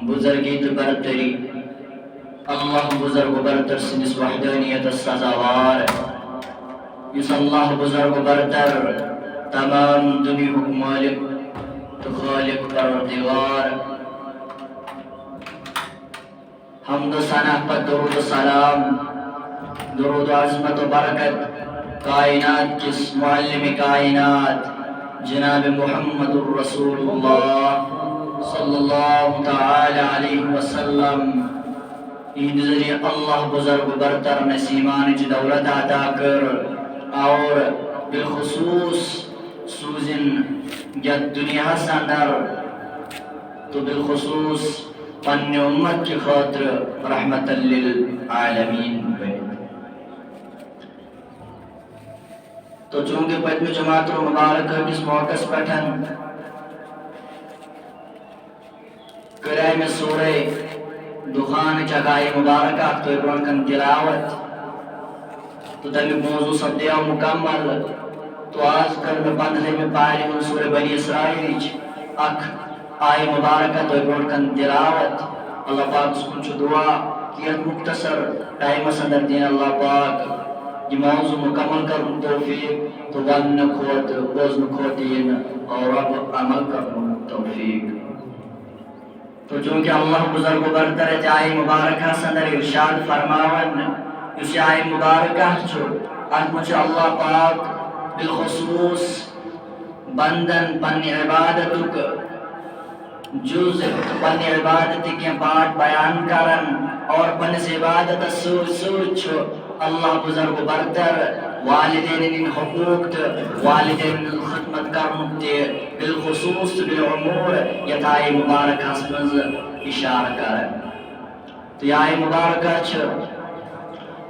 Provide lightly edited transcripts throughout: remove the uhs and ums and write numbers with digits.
بزرگی تو برتری اللہ بزرگ برتر سندس وحدانیت سزاوار یس اللہ بزرگ برتر تمام دنیا مالک تو خالق پروردگار حمد و ثنا پر درود و سلام درود و عظمت و برکت کائنات کس معلم کائنات جناب محمد الرسول اللہ صلی اللہ تعالی علیہ وسلم این ذریعہ اللہ بزرگ برتر نسیمان کی دولت عطا کر اور بالخصوص سوزن جد دنیا سندر تو بالخصوص پن امت کی خاطر رحمت للعالمین تو چونکہ پتمی جماعت و مبارک کس موقع پٹھن کرائے میں سورہ دخان چکائی مبارکہ تو ایک کن تلاوت تو تمی موضوع سب دیا مکمل تو آج کل میں پندھے میں پاری ہوں سورہ بنی اسرائیل اک آئی مبارکہ تو ایک کن تلاوت اللہ پاک سکن چو دعا کیت مختصر ٹائم سندر دین اللہ پاک یہ موضوع مکمل کرن توفیق تو ون کھوت وزن کھوتین اور رب عمل کرن توفیق تو چونکہ اللہ بزرگ برتر جائے مبارکہ سندر ارشاد فرماون اس آئے مبارکہ چھو مجھے اللہ پاک بالخصوص بندن پن عبادتک جز پن عبادت کے پاٹ بیان کرن اور پن سے عبادت سوچ چھو اللہ بزرگ برتر والدین ان حقوق والدین خدمت کرنتے بالخصوص بالعمور یتائی مبارکہ سمز اشارہ کرن تو یہ آئی مبارکہ چھو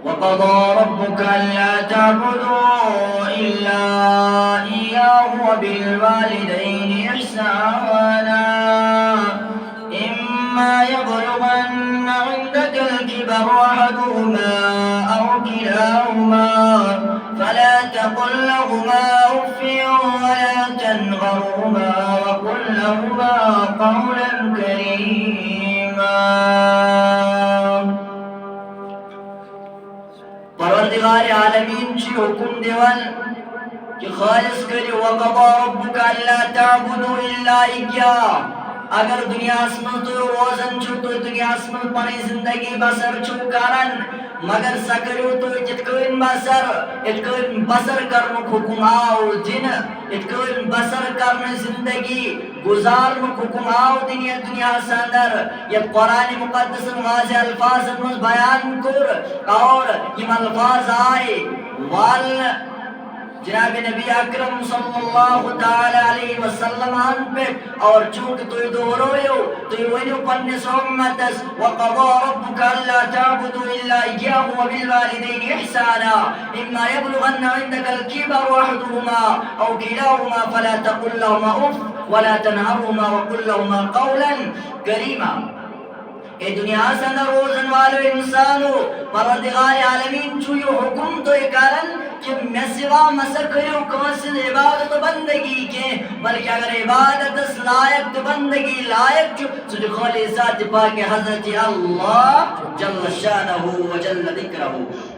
وَقَضَى رَبُّكَ أَلَّا تَعْبُدُوا إِلَّا إِيَّاهُ وَبِالْوَالِدَيْنِ إِحْسَانًا إِمَّا يَبْلُغَنَّ عِندَكَ الْكِبَرَ أَحَدُهُمَا أَوْ كِلَاهُمَا فَلَا تَقُل لَّهُمَا أُفٍّ وَلَا تَنْهَرْهُمَا وَقُل لَّهُمَا قَوْلًا كَرِيمًا پروردگار عالمین چی حکم دیوان کہ خالص کری وَقَضَى رَبُّكَ أَلَّا تَعْبُدُوا إِلَّا إِيَّاهُ اگر دنیا اسمن تو روزن چھو تو دنیا اسمن پانی زندگی بسر چھو کرن مگر سکریو تو اتکوین بسر کرنو حکم آو دن اتکوین بسر کرن زندگی گزارنو حکم آو دنیا سندر یہ قرآن مقدس واضح الفاظ میں بیان کر اور یہ الفاظ آئے جناب نبی اکرم صلی اللہ تعالی علیہ وسلم آن پہ اور چونکہ تو دورویو تو ونیو پنس امتس وَقَضَى رَبُّكَ أَلَّا تَعْبُدُوا إِلَّا إِيَّاهُ وَبِالْوَالِدَيْنِ إِحْسَانًا إِمَّا يَبْلُغَنَّ عِندَكَ الْكِبَرَ أَحَدُهُمَا أَوْ كِلَاهُمَا فَلَا تَقُل لَّهُمَا أُفٍّ وَلَا تَنْهَرْهُمَا وَقُل لَّهُمَا قَوْلًا كَرِيمًا اے دنیا سندر روزن والو انسانو پروردگار عالمین چو یہ حکم تو یہ کارن کہ میں سوا مسکریو کونسل عبادت بندگی کے بلکہ اگر عبادت لائق بندگی لائق جو خالی ذات پاک حضرت اللہ جل شانہ و جل ذکرہ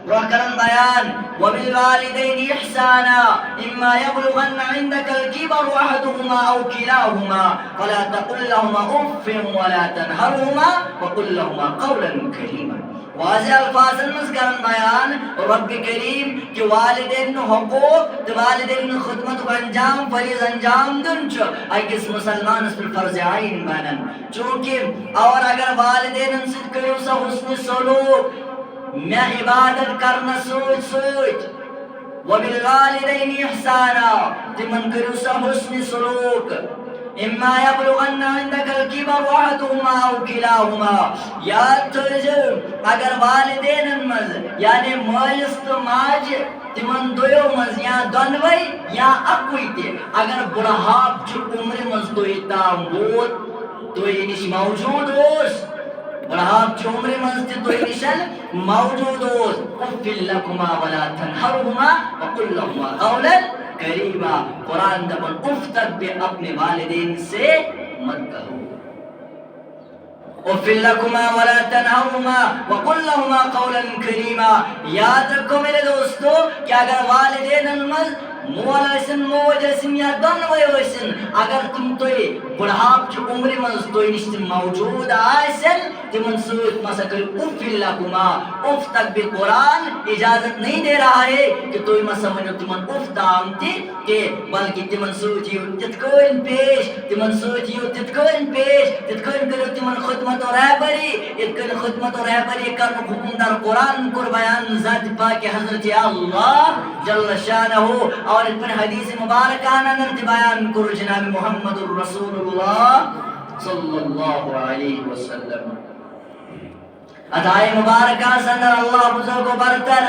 روح کرن بیان وبالوالدین احسانا اما یبلغن عندك الكبر احدهما او كلاهما فلا تقل لهما اف ولا تنهرهما وقل لهما قولا كريما واضح الفاظ المذکرن بیان رب کریم کہ والدین حقوق والدین خدمت و انجام فریض انجام دن چھو اکس مسلمان اس پر فرض عین بانن چونکہ اور اگر والدین انسد کرو سا حسن سلوک میں عبادت کرنا سوچ وبالوالدین احسانا تمن کرو سا حسن سلوک اما یبلغن عندك الكبر احدهما او كلاهما یا تجر اگر والدین مز یعنی مالس تو ماج تمن دویو مز یا دونوئی یا اکوئی تے اگر بڑھاپ چو عمر مز دوئی تام بود دوئی نش موجود ہوس بڑھاپ چو عمر مز دوئی نشل موجود ہوس اُفِّل لَكُمَا وَلَا تَنْهَرْهُمَا وَقُلْ لَهُمَا قَوْلًا قریبا قرآن دبن اف تک بھی اپنے والدین سے مت کہو اف لکما ولا تنہرہما وقل لہما قولا کریما. یاد رکھو میرے دوستو کہ اگر والدین مول ٲسِن موج ٲسِن یا دۄنوَے ٲسِن اگر تِم تۄہہِ بُڑھاپچہِ عُمرِ منٛز تۄہہِ نِش تِم موجوٗد آسن تِمن سۭتۍ مَسا کٔرِو اُف لکما. اُف تک بھی قرآن اجازت نہیں دے رہا ہے کہ تُہۍ مَسا ؤنِو تِمن اُف تام تہِ کینٛہہ بلکہِ تِمن سۭتۍ یِیِو تِتھ کٔنۍ پیش تِمن سۭتۍ یِیِو تِتھ کٔنۍ پیش تِتھ کٔنۍ کٔرِو تِمن خدمت و رہبری. یِتھ کٔنۍ خدمت و رہبری کرنُک حُکم در قرآن کوٚر بیان ذات پاکہِ حضرت اللہ جل شانہ اور اس پر حدیث مبارکہ اندر بیان کرو جناب محمد الرسول اللہ صلی اللہ علیہ وسلم. ادائے مبارکہ سندر اللہ بزرگ و برتر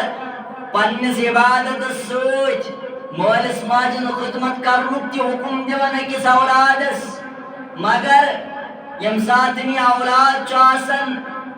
پنس عبادت سوچ مولس ماجن خدمت کرنک تی حکم دیون أکس اولادس مگر یم ساتنی اولاد چاسن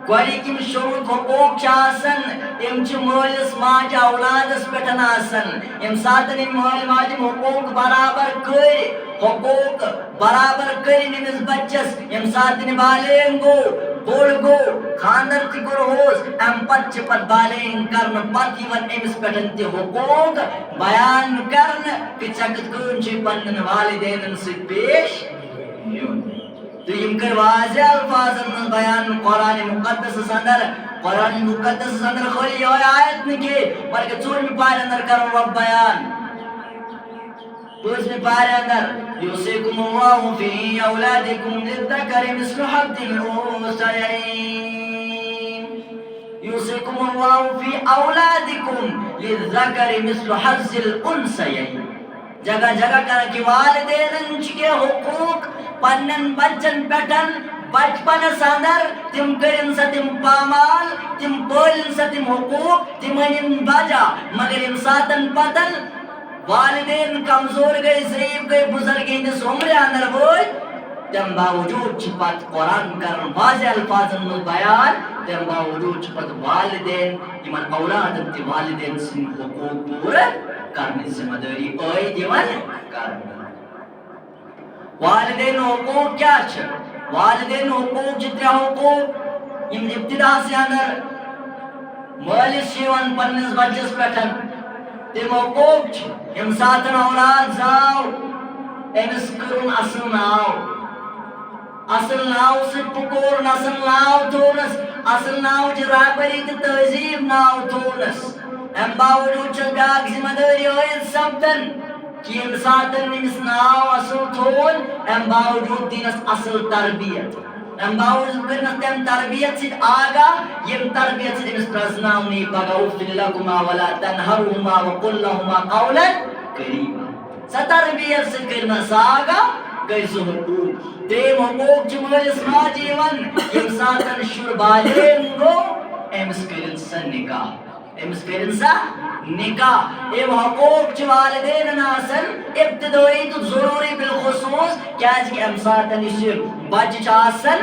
گۄڈنِکۍ یِم شروٗع حقوٗق چھِ آسان تِم چھِ مٲلِس ماجہِ اولادس پٮ۪ٹھ آسان. ییٚمہِ ساتہٕ أمۍ مٲلۍ ماجہِ یِم حقوٗق برابر کٔرۍ حقوٗق برابر کٔرِنۍ أمِس بچس ییٚمہِ ساتہٕ یہِ بالینگ گوٚو بوٚڑ گوٚو خانٛدر تہِ کوٚرہوس اَمہِ پتہٕ چھِ پتہٕ بالینگ کرنہٕ پتہٕ یِوان أمِس پٮ۪ٹھ تہِ حقوٗق بیان کرنہٕ کہِ ژےٚ کِتھ کٔنۍ چھُے پننٮ۪ن والدینن سۭتۍ پیش یُن. تو یم کر واضح الفاظن من بیان قرآن مقدس اندر قرآن مقدس اندر خالی یہ آیت نکے بلکہ ژوٗرمہِ پارِ اندر کرو رب بیان. پانٛژمہِ پارِ اندر یوصیکم اللہ فی اولادکم للذکر مثل حظ الانثیین. یوصیکم اللہ فی اولادکم للذکر مثل حظ الانثیین. جگہ جگہ کر کہ والدینن کے حقوق پنن بچن پٹن بچپنس اندر تم کرن سا تم پامال تم پالن سا تم حقوق تم ان بجا مگر یم ساتن پتن والدین کمزور گئے ضعیف گئے بزرگ ہندس عمر اندر وٲتۍ تم باوجود چھ پت قرآن کرن واضح الفاظن من بیان تم باوجود چھ پت والدین یمن اولادن تہ والدین سن حقوق پورا کرنے ذمہ داری عائد یوان کرنا. والدین حقوق کیا چھ؟ والدین حقوق چھ ترٛےٚ حقوق یم ابتدا سے اندر مٲلِس چھِ یِوان پننس بچس پٮ۪ٹھ. تِم حقوق چھ ییٚمہِ ساتہٕ اولاد زاو أمِس کٔرُن اصل ناو اصل ناو سۭتۍ پُکورُن اصل ناو تھوونس اصل ناوچ رہبری تہٕ تہذیٖب ناو تھوونس. اَمہِ باوجوٗد چھس بیٛاکھ ذمہ دٲری عٲید سپدان کہ ییٚمہِ ساتہٕ أمِس ناو اصل تھوون اَمہِ باوجوٗد دِنس اصل تربیت اَمہِ باوجوٗد کٔرنس تمہِ تربیت سۭتۍ آگاہ ییٚمہِ تربیت سۭتۍ أمِس پرٛزناونہٕ یی پگاہ اُف لکما ولا تنہرہما وقل لہما قولا کریما. سۄ تربیت سۭتۍ کٔرنس آگاہ گٔے سُہ حقوٗق. ترٛیٚیِم حقوٗق چھِ مٲلِس ماجہِ یِوان ییٚمہِ ساتہٕ شُر بالینگ گوٚو أمِس کٔرِن سا نکاح أمِس کٔرِن سا نکاح. یِم حقوٗق چھِ والدینن آسان ابتدٲیی تہٕ ضروٗری بالخصوٗص کیازِ کہِ اَمہِ ساتہٕ یُس یہِ بچہِ چھُ آسان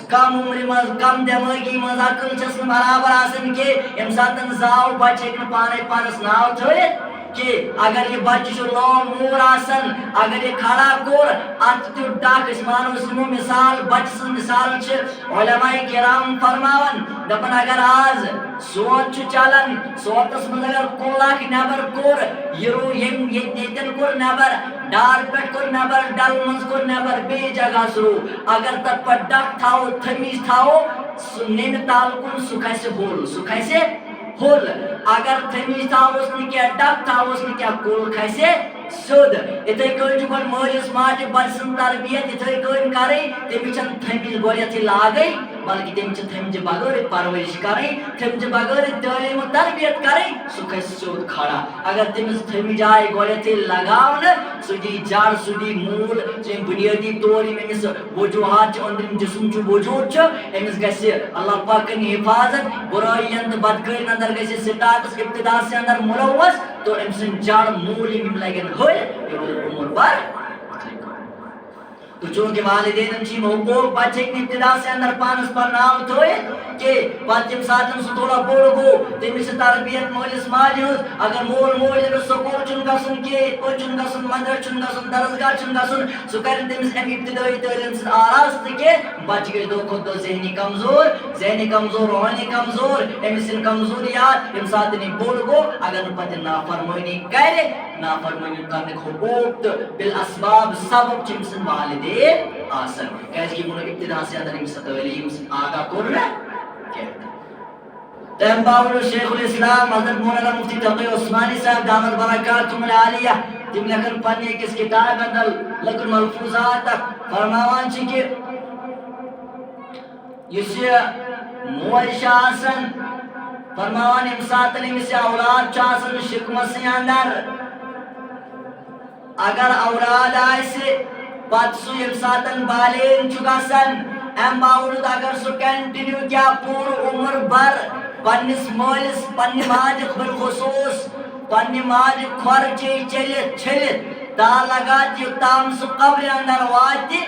کم عمرِ منٛز کم دٮ۪مٲغی منٛز عقل چھس نہٕ برابر آسان کینٛہہ. ییٚمہِ ساتہٕ زاو بچہِ ہیٚکہِ نہٕ پانے پانس ناو تھٲیِتھ کہ اگر یہ بچہ چھُ لوم موٗر آسان اگر یہ کھڑا کوٚر اتھ دیُت ڈکھ أسۍ مانو أسۍ نِمو مثال بچہ سٕنٛز مثال چھِ علماء کرام فرماوان دپان اگر آز سونت چھُ چلان سونتس منٛز اگر کُل اکھ نٮ۪بر کوٚر یہِ روٗ ییٚتٮ۪ن کوٚر نٮ۪بر ڈار پٮ۪ٹھ کوٚر نٮ۪بر ڈل منٛز کوٚر نٮ۪بر بیٚیہِ جگہس روٗ اگر تتھ پتہٕ ڈکھ تھاوو تھٔمِج تھاوو سُہ نٮ۪مہِ تل کُن سُہ کھسہِ ہوٚل سُہ کھسہِ ہوٚل. اگر تھٔمِج تھاووس نہٕ کینٛہہ ڈکھ تھاووس نہٕ کینٛہہ کُل کھسہِ سیوٚد. یِتھے کٔنۍ چھُ گۄڈٕ مٲلِس ماجہِ بچہِ سٕنٛز تربیت یِتھے کٔنۍ کرٕنۍ تٔمِس چھنہٕ تھٔمِج گۄڈنیتھٕے لاگٕنۍ بلکہِ تٔمِس چھِ تھٔمجہِ بغٲرٕے پرورش کرٕنۍ تھٔمجہِ بغٲرٕے تعلیٖم و تربیت کرٕنۍ سُہ کھسہِ سیوٚد کھڑا. اگر تٔمِس تھٔمِج آیہِ گۄڈنیتھٕے لگاونہٕ سُہ دی جڑ سُہ دی موٗل ژٕ بُنیٲدی طور یِم أمِس وجوٗہات چھِ أنٛدرِم جسم چھُ وجوٗد چھُ أمِس گژھِ اللہ پاک کَرِ حفاظت بُرٲیین تہٕ بدکٲرین اندر گژھِ سٹاٹس ابتدا سے اندر ملوث تو أمۍ سٕنٛدۍ جڑ موٗل یِم لگن ہٕرۍ یہِ روٗد عمر بھر. تو چونکہ والدین چیم حقوق بچے کی ابتدا سے اندر پانس پر نام تھوئے کہ پاتم ساتن سے تھوڑا بوڑ گو تیمی سے تربیت مولس ماجی ہوں اگر مول موج اگر سکول چنگا سن کے کوئی چنگا سن مندر چنگا سن درزگاہ چنگا سن سکر تیمی سے ابتدائی تعلیم سے آراست کے بچ گئے دو خود دو ذہنی کمزور روحانی کمزور امیسن کمزوریات ام ساتنی بوڑ گو اگر پتہ نافرمانی کرے نافرمانی کرنے حقوق بالاسباب سبب چمسن والدین آسن کیس کی منہ ابتدا سے اندر امس تعلیم آگاہ کرنا کہتا تیم باور شیخ الاسلام حضرت مولانا مفتی تقی عثمانی صاحب دامت برکاتہم العالیہ تم لکن پنی کس کتاب اندر لکن ملفوظات تک فرماوان چی کہ یہ موش آسن فرماوان امساتن امس اولاد چاسن شکمسی اندر اگر اولاد آئیسے پت سو امساتن بالین چکاسن ام باوجود اگر سو کنٹینیو کیا پور عمر بر پنس مالس پنی ماج بالخصوص پنی ماج خرچی چلت تا لگات یوتام سو قبر اندر واتی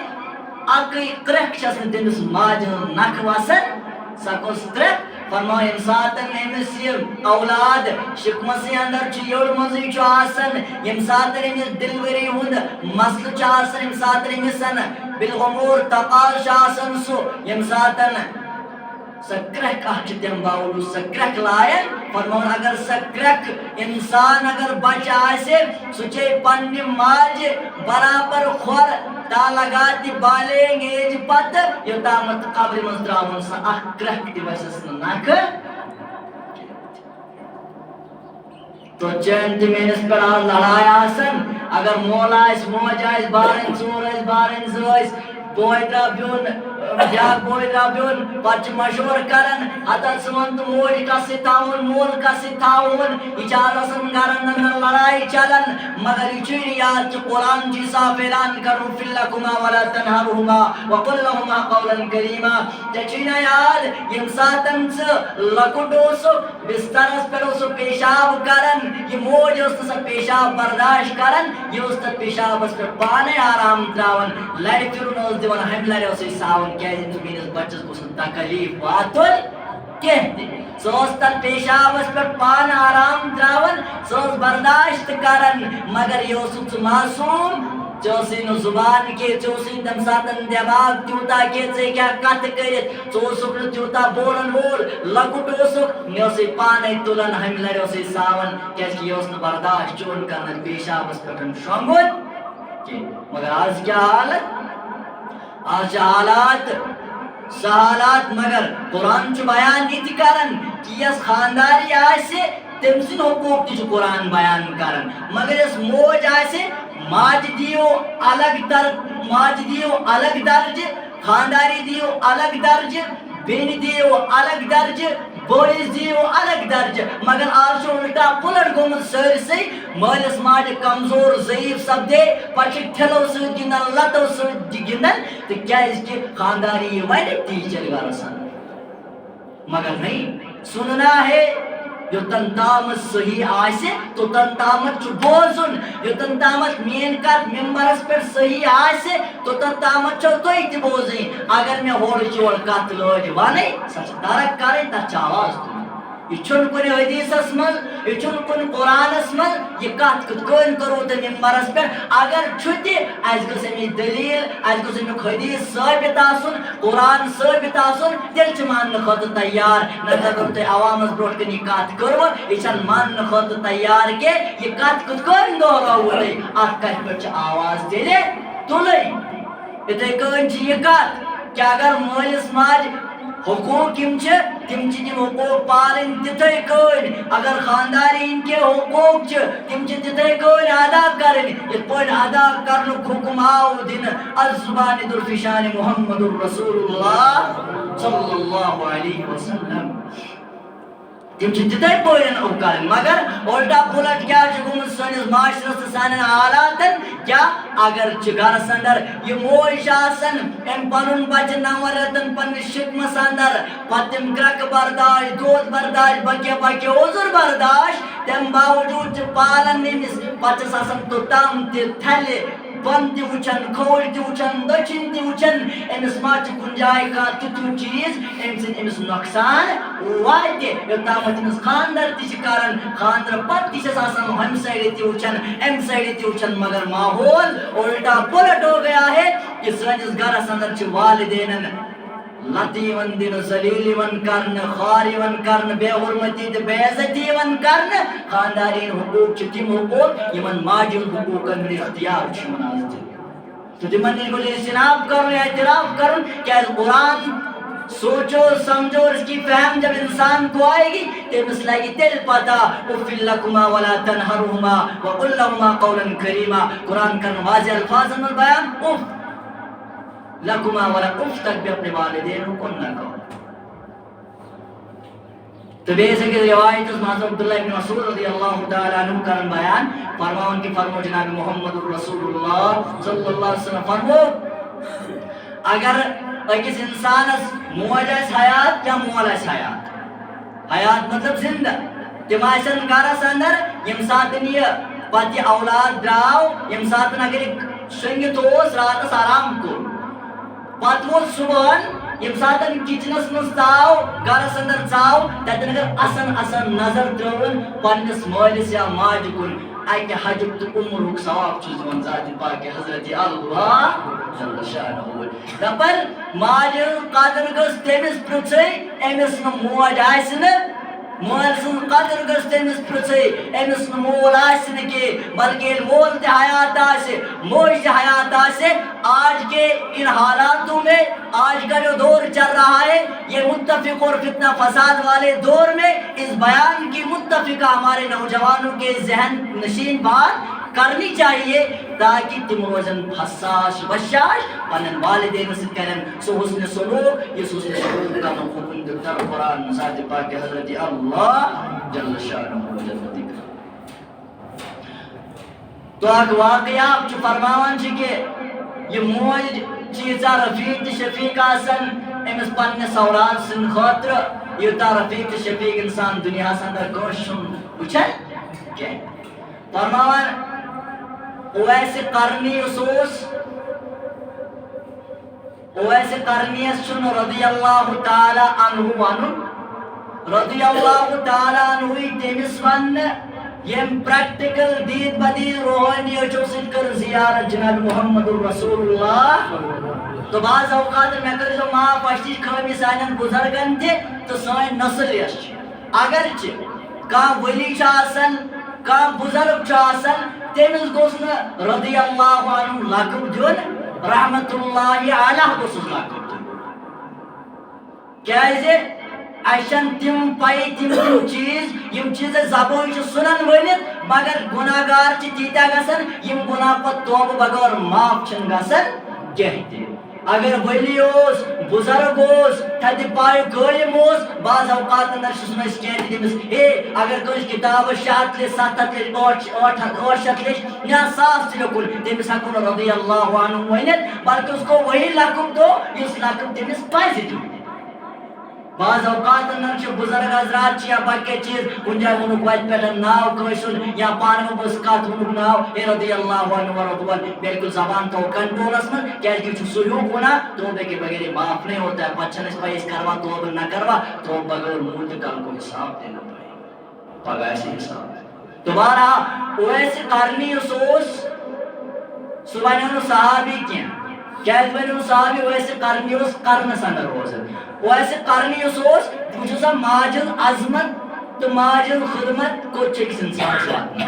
اکی کرک چسن تمس ماج نک وسن سکوس کرک فرمائے امساتن امس اولاد شکمسی اندر چیوڑ مزی چو آسن امساتن امس دلوری ہند مسل چو آسن امساتن امسن بالغمور تقال چو آسن سو امساتن سکرک احجتیم باولو سکرک لائن فرمون اگر سکرک انسان اگر بچ آئیسے سچے پنی ماج برابر خور تا لگاتی بالیں ایج پت یہ تامت قبر مزدرامن سا اکرک دی ویسس ناک تو چند مینس پر لڑائی آسن اگر مولا اس موج آئیس بارن چور آئیس بارن زوائیس بوئی دا بیون یا بوئی دا بیون پچ مشور کرن حتی سمن تو موج کا ستاون مول کا ستاون اچارا سنگارن اندر لڑائی چلن مگر اچھوئی یاد چی قرآن جیسا فیلان کرو فلکما ولا تنہرہما وقل لہما قولا کریما چچینا یاد یم ساتن سے لکٹو سو بسترس پڑو سو پیشاب کرن یہ موج اس سے پیشاب برداشت کرن یہ اس سے پیشاب اس پر پانے آرام تراون لڑ پھرون اس دیوان ہم لڑے اسے ساون کہتے تو مینس بچس کو سن تکلیف واتل کہتے سوستن پیشاب اس پر پان آرام تراون سوست برداشت کرن مگر یہ اس معصوم چوسین زبان کے چوسین دم ساتن دماغ تیوتا کے سے کیا کت کرت چوسک تیوتا بولن بول لکٹو سک نیوسی پانے تولن ہم لڑے اسے ساون کیسے یہ اس نے برداشت چون کرنا پیشاب اس پر شنگت مگر آج کیا حالت آج حالات سہالات مگر قرآن چو بیان نیتی کرن کہ اس خانداری آئے سے تمسن حقوق تی چو قرآن بیان کرن مگر اس موج آئے سے ماج دیو الگ درج خانداری دیو الگ درج بین دیو الگ درج بوئیز دیو الگ درج مگر آج الٹا پلٹ گومت سر سے مالس ماج کمزور ضعیف سب دے پچھک ٹھلو سوید گندن لطو سوید گندن تو کیا اس کی خانداری یہ وائد ٹیچر گا رسان مگر نہیں سننا ہے جو تنتامت صحیح آئیسے تو تنتامت چو بوزن جو تنتامت مین کات ممبرس پر صحیح آئیسے تو تنتامت چو توی تی بوزیں اگر میں ہوڑ چوڑ کات لوج وانے سچ دارک کریں تا چاواز دوں یہ چون کنی حدیث اسمل یہ چون کنی قرآن اسمل یہ کات کت کون کرو تا ممبرس پر اگر چھتی از گسمی دلیل از گسمی حدیث ثابت آسن قرآن ثابت آسن دل چھ مان خود تیار نظر کرتے عوام از بروٹ کنی کات کرو یہ چن مان خود تیار کے یہ کات کت کون دورا ہوئی آت کت پر چھ آواز دلے تولئی اتھے کون چھ یہ کات کہ اگر مولس ماج حقوق کم چھ تم چھ تم حقوق پالن تتھے کون اگر خانداری ان کے حقوق چھ تم چھ تتھے کون ادا کرن یہ پوڑ ادا کرن حکم آو دن از زبان درفشان محمد رسول اللہ صلی اللہ علیہ وسلم تم چھ تتھے پوڑن اوکارن مگر اولٹا پلٹ کیا چھ سنس معاشرس سانن حالاتن کیا اگر چگار سندر یہ موش آسن ام پنن بچ نورتن پن شکم سندر پتم کرک برداشت دود برداشت بکے بکے عذر برداشت تم باوجود چھ پالن نمس پچس آسن تو تام تی تھلے بن تہ وچھن کھوڑ تہ وچھن دچھن تہ وچھن امس ما چھ کن جائے کانٛہہ تیُتھ چیز ام سۭتۍ امس نۄقصان واتہِ یوٚتامَتھ أمِس خانٛدر تہِ چھِ کران خانٛدرٕ پتہٕ تہِ چھس آسان ہمہِ سایڈٕ تہِ وٕچھان امہِ سایڈٕ تہِ وٕچھان مگر ماحول الٹا پلٹ ہو گیا ہے کہ سٲنِس گرس اندر چھِ والدینن لتہٕ یِوان دِنہٕ ذلیٖل یِوان کرنہٕ خوار یِوان کرنہٕ بے حرمتی تہٕ بے عزتی یِوان کرنہٕ خاندارین حقوٗق چھِ تِم حقوٗق یِمن ماجہِ ہُنٛد حقوٗقن ہُنٛد اختیار چھُ یِوان آز دِنہٕ تہٕ تِمن نِش گوٚژھ اجتناب کرُن اعتراف کرُن کیٛازِ قرآن سوچو سمجھو اور اس کی فہم جب انسان کو آئے گی تمس لگی تیل پتہ اف لکما ولا تنہرہما وقل لہما قولا کریما قرآن کرن واضح الفاظ میں بیان اف لکما ولا اف تک بھی اپنے والدین کو نہ کہو تو بیسے کہ روایت اس محضر عبداللہ ابن مسعود رضی اللہ تعالیٰ عنہ کرن بیان فرماؤن کی فرمو جناب محمد رسول اللہ صلی اللہ علیہ وسلم فرمو اگر اکس انسانس موج آس حیات یا مول آس حیات حیات مطلب زندہ تم آسن گرس اندر یم ساتن یہ پتہ اولاد دراو یم ساتن اگر شنگت اوس راتس آرام کور پتہ ووت صبحن یم ساتن کچنس مز ژاو گرس اندر ژاو تتن اگر اصن نظر ترون پننس مالس یا ماجہ کن اکہ حجک تو عمرک ثواب چھس دِوان ذات پاک حضرت اللہ جل شانہ دپن ماجہ قدر گژھِ تٔمِس پرژھٕنۍ أمِس نہٕ موج آسہِ نہٕ مٲلۍ سٕنٛز قدر گژھِ تٔمِس پرژھٕنۍ أمِس نہٕ مول آسہِ نہٕ کینٛہہ بلکہ ییٚلہِ مول تہِ حیات آسہِ موج تہِ حیات آسہِ آج کے ان حالاتوں میں آج کا جو دور چل رہا ہے یہ متفق اور فتنہ فساد والے دور میں اس بیان کی متفقہ ہمارے نوجوانوں کے ذہن نشین بات کرنی چاہیے تاکہ تم روزن حساس بشاش پنن والدین سے کرن سو حسن سلوک یہ حسن سلوک کا حکم دیتا قرآن ذات پاک حضرت اللہ جل شانہ جل ذکر تو اک واقعہ چھ فرماوان چھ کہ یہ موج چیزا رفیق شفیق آسن امس پنس اولاد سن خاطر یوتا رفیق شفیق انسان دنیا اندر کوشن وچھن کہ فرماوان اویس قرنی اسوس اویس قرنی سن رضی اللہ تعالی عنہ ون رضی اللہ تعالی عنہ تمس ون یم پریکٹیکل دید بدید روحانی اچھو سن کر زیارت جناب محمد رسول اللہ تو بعض اوقات میں کر جو معاف اشتی خامی سانن بزرگن تھے تو سائن نسل یش اگرچہ کان ولی چاسن کان بزرگ چاسن تمس گوس رضی اللہ عنہ لقب دیون رحمت اللہ علیہ گوس لقب دیون کیازِ اشن تم پائی تم چیز یم چیز زبان سنن ورنت مگر گناہگار تیتیا گژھن یم گناہ پتہ توبہ بغیر معاف چھن گژھن کہتے اگر ولی اوس بزرگ اوس تھدِ پایہِ قٲیِم اوس بعض اوقات اندر چھُس أسۍ کینٛہہ تہِ تٔمِس ہے اگر کٲنٛسہِ کِتابس 600 لچھ 700 لچھ 800 لچھ یا 1000 تہِ لیوٚکھُن تٔمِس ہٮ۪کو نہٕ رضی اللہ عنہ ؤنِتھ بلکہ اس کو وہی لقب دو یُس لقب تٔمِس پزِ دیُن بعض اوقات اندر چھ بزرگ حضرات یا باقی چیز کن جائے ونک وجہ پہ ناو کشن یا پانو بس کات ونک ناو اے رضی اللہ عنہ ورضوان بالکل زبان تو کنٹرولس من کیا کہ سلوک ہونا توبے کے بغیر معاف نہیں ہوتا ہے بچن اس پہ اس کروا توبہ نہ کروا تو بغیر منتقل کو حساب دینا پڑے پگا ایسے حساب دوبارہ اویس قرنی اسوس سبحان صحابی کیا کیا صحابی اویس قرنی اس قرن سندر روز ویسے قرنی اسوس بچھسا ماجل عظمت تو ماجل خدمت کو چکس انسان سوات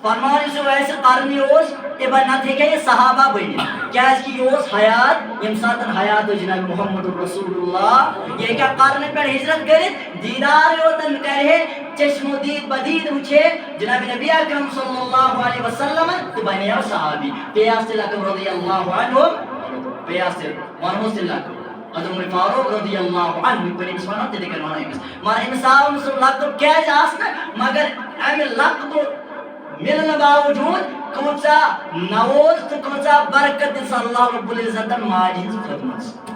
فرمانی سے ویسے قرنی اوس ابنت ہے کہ یہ صحابہ بنی کیا اس کی یہ اوس حیات امساتن حیات جناب محمد رسول اللہ یہ کیا قرن پر ہجرت کرے دیدار یوتن کرے چشم و دید بدید اچھے جناب نبی اکرم صلی اللہ علیہ وسلم تو بنی اور صحابی پیاس لکم رضی اللہ عنہ پیاس ونہو سے لکم حضرت فاروق رضی اللہ عنہ پر انسانات تے دیکھن وانا امس مار انسان مسلم لقب کیا جاسنا مگر امی لقب ملن باوجود کوچا نوز تو کوچا برکت صلی اللہ رب العزت ماجی خدمت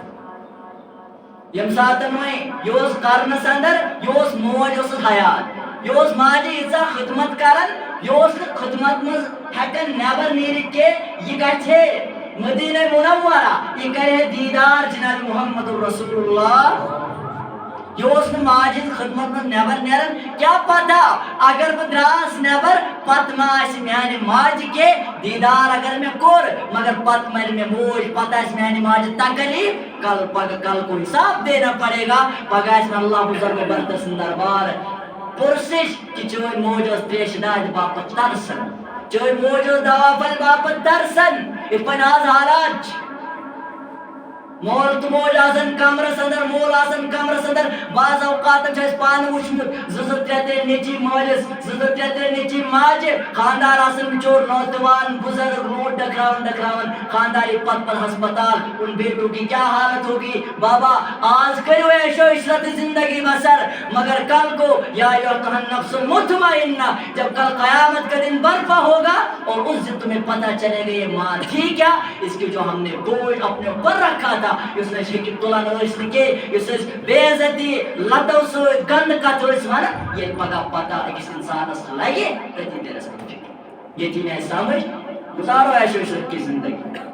یم ساتن میں یوز قرن سندر یوز موج یوز حیات یوز ماجی ایزا خدمت کرن یہ خدمت مز ہیکن نیبر نیرت کے یہ گھے مدینہ منورہ یہ کرے دیدار جناب محمد رسول اللہ یہ ماجد خدمت مز نیبر نیرن کیا پتہ اگر بہ دراس نیبر پت ما میانہ ماج کے دیدار اگر میں کور مگر پت مر میں موج پتہ میانہ ماج تکلیف کل پگہ کل کو حساب دینا پڑے گا پگہ اللہ بزرگ برتر سن دربار پرسش کہ چون موج تریش داد باپت ترسن چون موج دوا پھل باپت ترسن یہ پناز حالات مول تو موج آسن کمرس اندر مول آسن کمرس اندر بعض اوقات پان وچمت زٕ ترٛےٚ نیچی مالس زٕ ترٛےٚ نیچی ماجہ خاندار آسن بچور نوجوان بزرگ روڈ ڈکراون خاندار پت پت ہسپتال ان بیٹوں کی کیا حالت ہوگی بابا آج کرو عیش و عشرت زندگی بسر مگر کل کو یا ایھا النفس المطمئنہ جب کل قیامت کا دن برپا ہوگا اور اس دن تمہیں پتہ چلے گا یہ ماں تھی کیا اس کی جو ہم نے بوجھ اپنے اوپر رکھا تھا اس نے شکی تلان کے اس بے عزتی لتو ست گند کت ون یہ پگہ پتہ اکس انسانس لگے تتی تیرس پہ یہ تھی میں سمجھ گزارو عیش و عشرت کی زندگی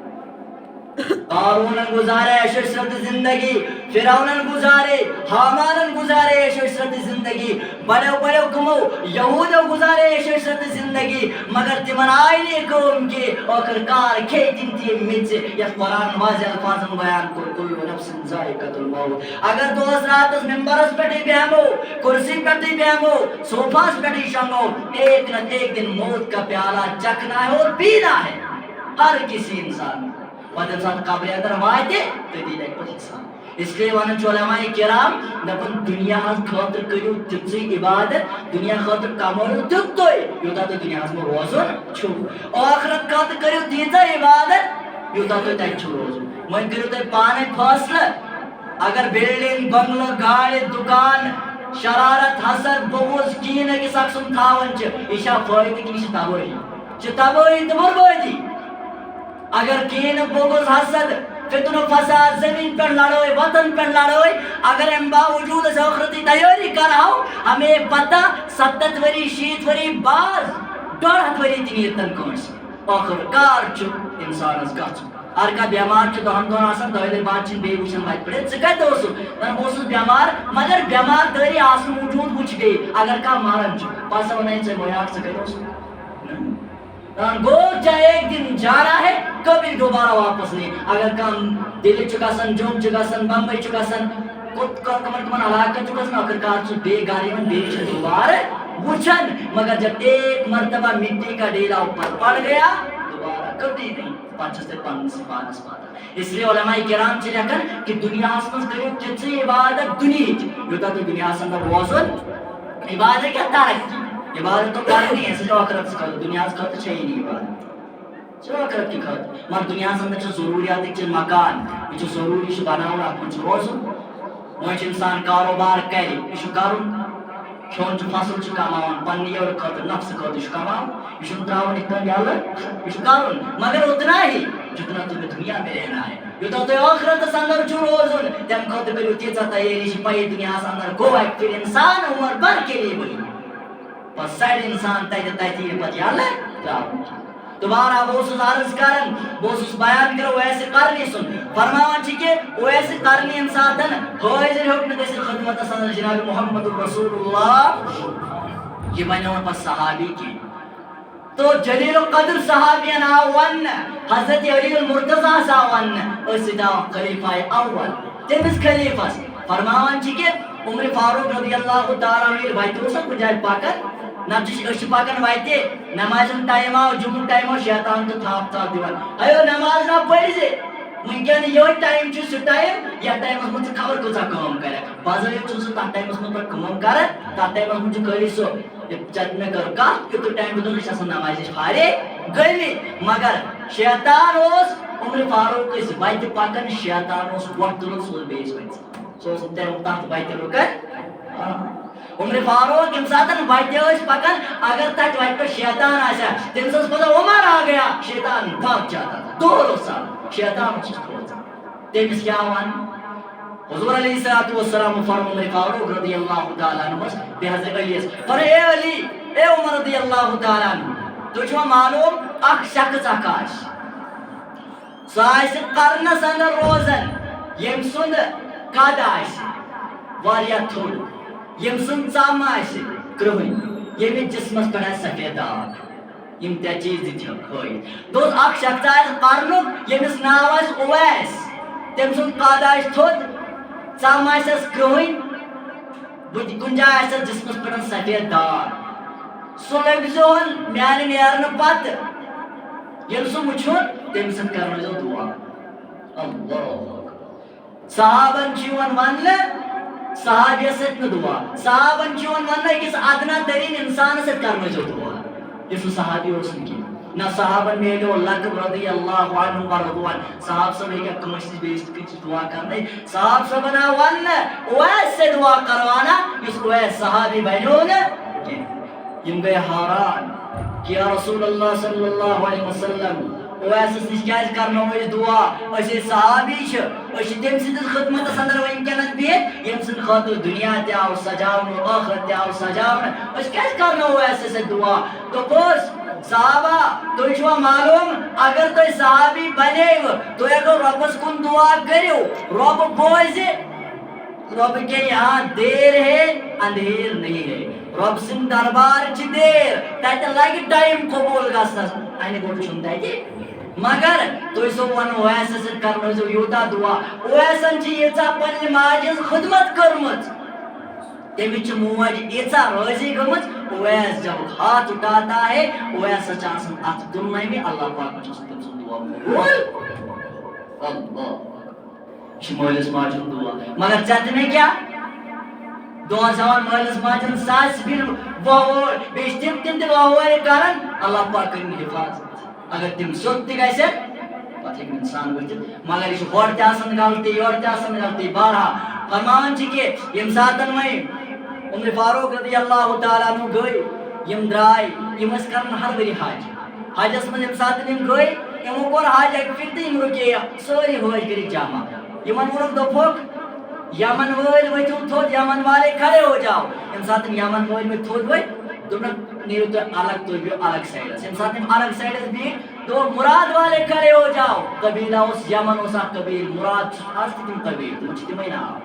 قارون گزارے عیش و عشرت زندگی فرعون گزارے حامان گزارے عیش و عشرت زندگی بڑے بڑے کمو یہود گزارے عیش و عشرت زندگی مگر تمن آئی نہیں قوم کی آخر کار کھے تم تی مچ یا قرآن واضح الفاظ بیان کر کل نفس ذائقۃ الموت اگر دوست رات ممبرس پہ بیہمو کرسی پہ بیہمو صوفاس پہ شنگو ایک نہ ایک دن موت کا پیالہ چکھنا ہے اور پینا ہے ہر کسی انسان پتہ انسان قبر اندر واتے تدی لگ پتہ انسان اس لیے ونان علماء کرام دپن دنیا خاطر کرو تیژے عبادت دنیا خاطر کمو تیوتے یوتاہ تھی دنیا میں روزن چھو آخرت خاطر کرو تیژا عبادت یوتاہ تھی تتہ چھو روزن وۄنۍ کٔرِو تُہۍ پانے فٲصلہٕ اگر بلڈنگ بنگلہٕ گاڑِ دُکان شرارت حسد بغض کین أکِس اکھ سُنٛد تھاوان چھِ یہِ چھا فٲیدٕ کِنہٕ یہِ چھِ تبٲہی تہٕ بربٲدی اگر کین بغض حسد فتنہ فساد زمین پر لڑائی وطن پر لڑائی اگر ام باوجود اس آخرتی تیاری کرہو ہمیں پتہ 70 وری 60 وری بعد 1.5 وری تنیتن کنس آخر کار چھو انسان از گچھو ہر کا بیمار چھو دہن دون آسان دہلی بات چھن بے وچن بات پڑے ژٕ کتہِ اوسُکھ دپان بہٕ اوسُس بیمار مگر بیمار دٲری آسنہٕ موٗجوٗب وٕچھ بیٚیہِ اگر کانٛہہ مران چھُ پتہٕ ہسا ونان ژےٚ مویاک ژٕ کتہِ اوسُکھ گو چاہے ایک دن جانا ہے کبھی دوبارہ واپس نہیں اگر کم دلی چکاسن جوم چکاسن بمبئی چکاسن کمن علاقہ چکاسن آخر کار سے بے گاری من بے چھ دوبارہ وچھن مگر جب ایک مرتبہ مٹی کا ڈیلا اوپر پڑ گیا دوبارہ کبھی نہیں پانچستے پانس پاتا اس لیے علماء کرام چھ لکھن کہ دنیا آسمس کرو تیژے عبادت دنیا یوتاہ تو دنیا اندر روزن عبادت کیا ترقی عبادت تو کرنی ہے سجا آخرت سے کرو دنیا سے خاطر چاہیے نہیں عبادت سجا آخرت کی خاطر مگر دنیا سے اندر ضروریات ایک مکان یہ ضروری بناؤ آپ روزن وہ انسان کاروبار کرے یہ کرن کھون فصل کمان پنہ اور خاطر نفس خاطر کمان یہ تراؤن اتنا یلہ یہ کرن مگر اتنا ہی جتنا تمہیں دنیا میں رہنا ہے یوتاہ تھی آخرت اندر روزن تمہ خاطر کرو تیژا تیاری پی دنیا اندر گو پھر انسان عمر بھر کے لیے وہی بس سائڈ انسان تیتی پتہ یلہ دوبارہ بوسس عرض کرن بوسس بیان کرو ویسے کرنی سن فرماوان چھ کہ ویسے کرنی انسان حاضر حکم گژھِ خدمت اندر جناب محمد رسول اللہ یہ بنیون پس صحابی کی تو جلیل القدر صحابین آو ون حضرت علی المرتضی سا ون اسدا خلیفہ اول تمس خلیفہ فرماوان چھ کہ عمر فاروق رضی اللہ تعالی عنہ بائتو سب جائے پاکر نہ پاکن وائتے نماز ٹائم آو جمعہ ٹائم آو شیطان تو تھاپ تھاپ دیوان ایو نماز نہ پڑھ سے ونکن یہ ٹائم چھ سہ ٹائم یا ٹائم من خبر کتا کام کرے باضابطہ چھ سہ تر ٹائم من کام کرے تر ٹائم من خالی سو چت میں کر کا یوت ٹائم بدل چھ نماز پھارے گلی مگر شیطان اس عمر فاروق اس وائتے پاکن شیطان اس وقت تل سو بیس وائتے سو تم تحت وائتے رکن عمر فاروق یم ساتن وتہ پکان اگر تک وتہ شیطان آسا تم سس پتہ عمر آ گیا شیطان بھاگ جاتا تھا دور سال شیطان تمس کیا ون حضور علیہ الصلوۃ والسلام فرمو عمر فاروق رضی اللہ تعالیٰ عنہ بے حضرت علی پر اے علی اے عمر رضی اللہ تعالیٰ عنہ تو چھو معلوم اخ شخص اکاش سائس قرنس اندر روزن یم سند قد آش واریا تھوڑ یم سند ژم آش کرہن یم جسمس پہ سفید داغ یم تے چیز دوس اخ شخص آس قرنک یمس ناو آس اویس تم سند قد آش تھوڑ ژم آسس کرہن کن جائے آسس جسمس پہ سفید داغ سہ لگ زون میانہ نیرن پتہ یل سہ وچھن تم سن کرنو دعا اللہ صحابن چون ون صحابی ست دعا صحابن چون ون کس ادنا ترین انسان ست کرنو دعا یہ صحابی اس کی نہ صحابن میلو لقب رضی اللہ عنہ ورضوان صحاب سب ایک کمش بیست کچھ دعا کرنے صحاب سب نا ون اویس سے دعا کروانا اس اویس صحابی بنون یم گئے حیران کہ یا رسول اللہ صلی اللہ علیہ وسلم اویس نش کیا کرنو دعا اسی صحابی چھ تم سند خدمت اندر ونکس بہت یم سند خاطر دنیا تہ آو سجاون آخرت تہ آو سجاون اس کیا کرنو اویس سے دعا دوپس صحابہ تھی چھوا معلوم اگر تھی صحابی بنیو تو اگر ربس کن دعا کرو رب بوزِ رب کے یہاں دیر ہے اندھیر نہیں ہے رب سن دربار چھ دیر تتہ لگہ ٹائم قبول گژھنس اینہ گوڑ چھن تتہ مگر تھی سو ون اویس ست کرنو یوتا دعا اویسن چھ یژا پننہ ماجہ خدمت کرمت تمچ موج یژا راضی گمت اویس جب ہاتھ اٹھاتا ہے اویس چاہن ات دنیا میں اللہ پاک تم سن دعا قبول اللہ مالس ماجہ دعا مگر چت میں کیا دعا زمان مالس ماجہ ساس بل وہور بیس تم تہ وہور کرن اللہ پاک کرن حفاظت اگر تم سوت تہ گژھِ پتہ ہیٚکہِ انسان ؤتھِتھ مگر یہ ہور تہ آسان غلطی یور تہ آسان غلطی بہرحال فرمان چھ کہ یم ساتن وۄنۍ عمر فاروق رضی اللہ تعالیٰ عنہ گئی یم درائے یم اس کرن ہر ؤری حج حجس من یم ساتن یم گئی یمو کوٚر حج اکہِ پھِرِ تہ یم رُکے سٲری حٲج کٔرِتھ جمع یمن وونُکھ دوٚپُکھ یمن وٲلۍ ؤتھِو تھوٚد یمن والے کھڑے ہو جاؤ یم ساتن یمن وٲلۍ ؤتھۍ تھوٚد ؤتھۍ دوٚپنکھ نیٖرِو تُہۍ الگ تُہۍ بِہِو الگ سایڈس یم ساتن یم الگ سایڈس بیٖٹھۍ دوٚپ مراد والے کھڑے ہو جاؤ قبیلہ اوس یمن اوس اکھ قبیل مراد چھِ آز تہِ تِم قبیل تِمن چھِ تِمے ناو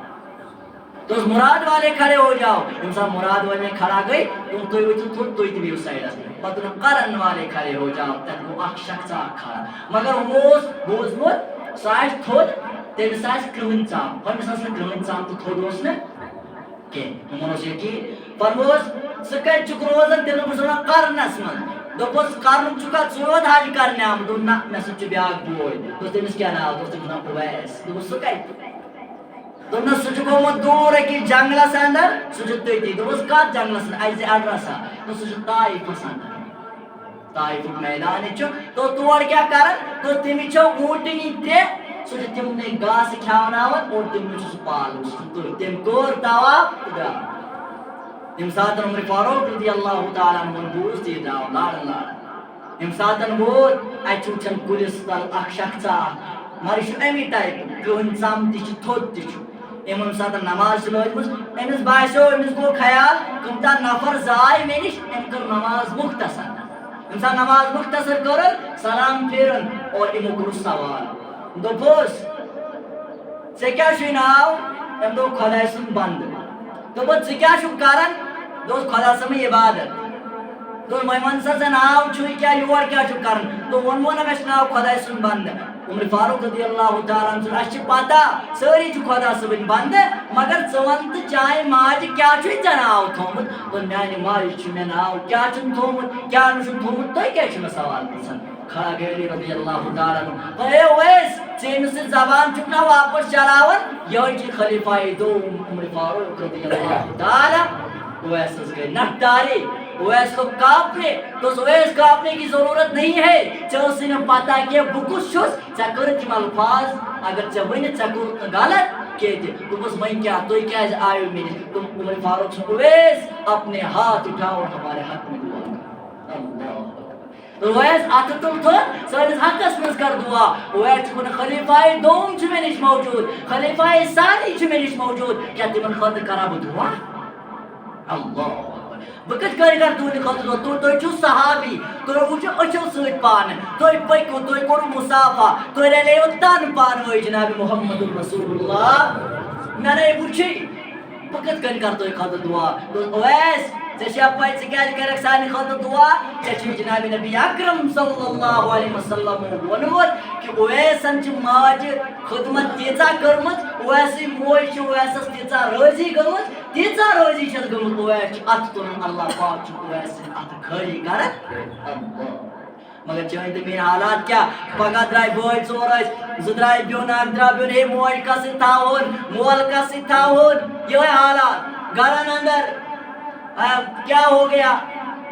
تو مراد والے کھڑے ہو جاؤ یم ساتہٕ مراد والے کھڑا گئی تم تُہۍ ؤتھِو تھوٚد تُہۍ تہِ بِہِو سایڈس پتہٕ دوٚپُکھ کرن والے کھڑے ہو جاؤ تتہِ گوٚو اکھ شخص اکھ کھڑا مگر ہُمو اوس بوٗزمُت سُہ آسہِ تھوٚد تٔمِس آسہِ کرٛہٕنۍ ژم ہُمِس ٲس نہٕ کرٛہٕنۍ ژم تہٕ تھوٚد اوس نہٕ کینٛہہ ہُمن اوس یقیٖن فرمووُس ژٕ کتہِ چھُکھ روزان تٔمۍ دوٚپُس روزان کرنس منٛز دوٚپُس کرنُک چھُکھا ژٕ یوت حج کرنہِ آمُت دوٚپ نہ مےٚ سۭتۍ چھُ بیاکھ بوے دوٚپُس تٔمِس کیٛاہ ناو دوٚپُس تٔمِس ناو اویس دوٚپُس سُہ کتہِ دوٚپنس سُہ چھُ گوٚمُت دوٗر أکِس جنگلس اندر سُہ چھُ تٔتی دوٚپُس کتھ جنگلس اندر اسہِ دِ ایڈرسا دوٚپُس سُہ چھُ طائفس اندر طائفُک میدان ییٚتہِ چھُ تو تور کیٛاہ کران دوٚپُس تٔمِس چھو اوٗنٹنی ترٛےٚ سُہ چھُ تِمنٕے گاسہٕ کھیاوناوان اور تِمنٕے چھُ سُہ پالان تٔمۍ کوٚر طواف تہٕ درٛاو ییٚمہِ ساتہٕ عمر فاروق رضی اللہ تعالیٰ عنہ بوٗز تہٕ یہِ درٛاو لاران لاران ییٚمہِ ساتہٕ ووت اتہِ چھُ وٕچھان کُلِس تل اکھ شخصا اکھ مگر یہِ چھُ امی ٹایپُک کرٛہٕنۍ ژم تہِ چھِ تھوٚد تہِ چھُ أمۍ ییٚمہِ ساتہٕ نماز چھِ لٲجمٕژ أمِس باسیو أمِس گوٚو خیال کٕمتاہ نفر زاے مےٚ نِش أمۍ کٔر نماز مختصر ییٚمہِ ساتہٕ نماز مختصر کٔرٕن سلام پھیرُن اور یِمو کوٚرُس سوال دوٚپُس ژےٚ کیٛاہ چھُے ناو أمۍ دوٚپ خۄداے سُنٛد بنٛدٕ دوٚپُس ژٕ کیٛاہ چھُکھ کران دوٚپُس خۄدا صٲبٕنۍ عبادت دوٚپُس وۄنۍ وَن سا ژےٚ ناو چھُے کیٛاہ یور کیٛاہ چھُکھ کران دوٚپ ووٚنمو نہ مےٚ چھُ ناو خۄداے سُنٛد بنٛدٕ عمر فاروق رضی اللہ تعالیٰ عنہ اَسہِ چھِ پتہ سٲری چھِ خۄدا صٲبٕنۍ بنٛدٕ مگر ژٕ وَن تہٕ چانہِ ماجہِ کیٛاہ چھُے ژےٚ ناو تھوٚمُت دوٚپ میانہِ ماجہِ چھُ مےٚ ناو کیٛاہ چھُم تھوٚمُت کیٛاہ نہٕ چھُم تھوٚمُت تُہۍ کیٛازِ چھِو مےٚ سوال پرٛژھان کھڑا گٔے علی رضی اللہ تعالیٰ عنہ اے اویس ژٕ ییٚمِس سۭتۍ زبان چھُکھ نا واپس چلاوان یِہوٚے چھُ خلیفہ دوم عمر فاروق رضی اللہ تعالیٰ اویسس گئی نقداری اویس کو کاپنے تو اویس کاپنے کی ضرورت نہیں ہے ژےٚ ٲسٕے نہٕ پتہ کینٛہہ بہٕ کُس چھُس ژےٚ کٔرٕتھ یِم الفاظ اگر ژےٚ ؤنِتھ ژےٚ کوٚرُتھ نہٕ غلط کینٛہہ تہِ دوٚپُس وۄنۍ کیٛاہ تُہۍ کیٛازِ آیِو مےٚ نِش دوٚپ عمر فاروق اویس اپنے ہاتھ اٹھاؤ اور ہمارے حق میں دعا کرو اللہ اویس ات تل سنس حقس مز کر دعا اویس خلیفہ دوم مے نش موجود خلیفہ ثانی مے نش موجود کیا تمن خاطر کرا بہ دعا اللہ بہ کت کر تہند خاطر دعا تھی چھو صحابی تھی وچھو اچھو ست پان تھی پکو تھی کور مسافہ تھی رلیو تن پان وی جناب محمد رسول اللہ مے نے وچھی بہ کت کر تھی خاطر دعا اویس ژےٚ پاے ژٕ کیٛازِ کَرکھ سانہِ خٲطرٕ دعا ژےٚ چھُے جناب نبی اکرم صلی اللہ علیہ وسلم ووٚنمُت کہِ اویسن چھِ ماجہِ خدمت تیٖژاہ کٔرمٕژ اویسٕے موج چھِ اویسس تیٖژاہ رٲضی گٔمٕژ تیٖژاہ رٲضی چھس گٔمٕژ اویس چھُ اَتھٕ تُلان اللہ پاک چھُ اویس سٕنٛدۍ اَتھٕ خٲلی کران مگر چٲنۍ تہٕ میٲنۍ حالات کیٛاہ پگہہ درٛاے بٲے ژور ٲسۍ زٕ درٛاے بیوٚن اکھ درٛاو بیوٚن ہے موج کس سۭتۍ تھاوُن مول کس سۭتۍ تھاوُن یِہوے حالات گرن اندر کیا ہو گیا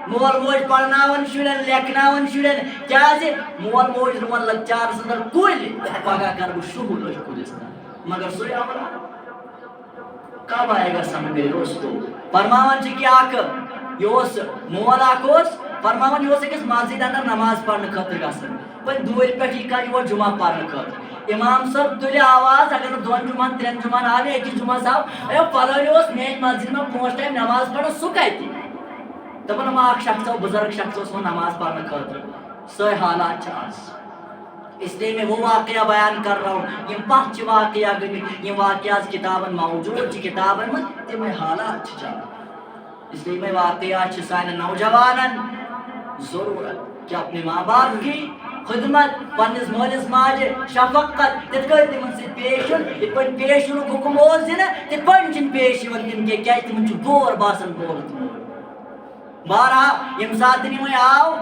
مول موج پڑھناون شُرٮ۪ن لیکھناون شُرٮ۪ن کیازِ مول موج رُوان لۄکچارس اندر کُلۍ پگہہ کر بہٕ شُہُل أتھۍ کُلِس تل مگر سُے عملہ کب آئے گا سمجھ میرے دوستو فرماون چھِ کہِ اکھ یہِ اوس مول اکھ اوس فرماون یہِ اوس أکِس مسجد اندر نماز پرنہٕ خٲطرٕ گژھان وۄنۍ دوٗرِ پٮ۪ٹھ یی کر یور جمعہ پرنہٕ خٲطرٕ امام صٲب تُلہِ آواز اگر نہٕ دۄن جُمعن ترٛٮ۪ن جُمعن آو یا أکِس جُمعس آو اے فلٲنۍ اوس میانہِ مسجد منٛز پانٛژھ ٹایم نماز پران سُہ کتہِ دپان ما اکھ شخص بزرگ شخص اوس وۄنۍ نماز پرنہٕ خٲطرٕ سۄے حالات چھِ آز اس لیے میں وہ واقعہ بیان کر رہا ہوں یم پتھ واقعہ گٔمٕتۍ یم واقعات کتابن موجود چھِ کتابن منٛز تِمے حالات چھِ چلان اس لیے میں واقعات چھِ سانٮ۪ن نوجوانن ضروٗرت کہ اپنے ماں باپ کی خدمت پنس مٲلِس ماجہِ شفقت تِتھ کٔنۍ تِمن سۭتۍ پیش یُن یِتھ پٲٹھۍ پیش یِنُک حُکم اوس دِنہٕ تِتھ پٲٹھۍ چھِنہٕ پیش یِوان تِم کینٛہہ کیازِ تِمن چھُ بور باسان بولُت بہرحال ییٚمہِ ساتہٕ یِمے آو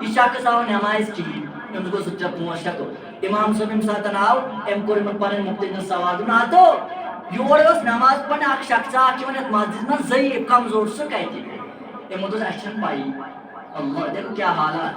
یہِ شخص آو نٮ۪مازِ کِہیٖنۍ أمِس گوٚو 2-3 امام صٲب ییٚمہِ ساتہٕ آو أمۍ کوٚر یِمن پنٕنۍ مُختٔلِف سوال دوٚپُن ہتو یور اوس نماز پرنہِ اکھ شخصا اکھ یِوان یتھ مسجدس منٛز ضعیٖف کمزور سُہ کتہِ یِمو دوٚپ اسہِ چھنہٕ پایی اللہ دیکھو کیا حالات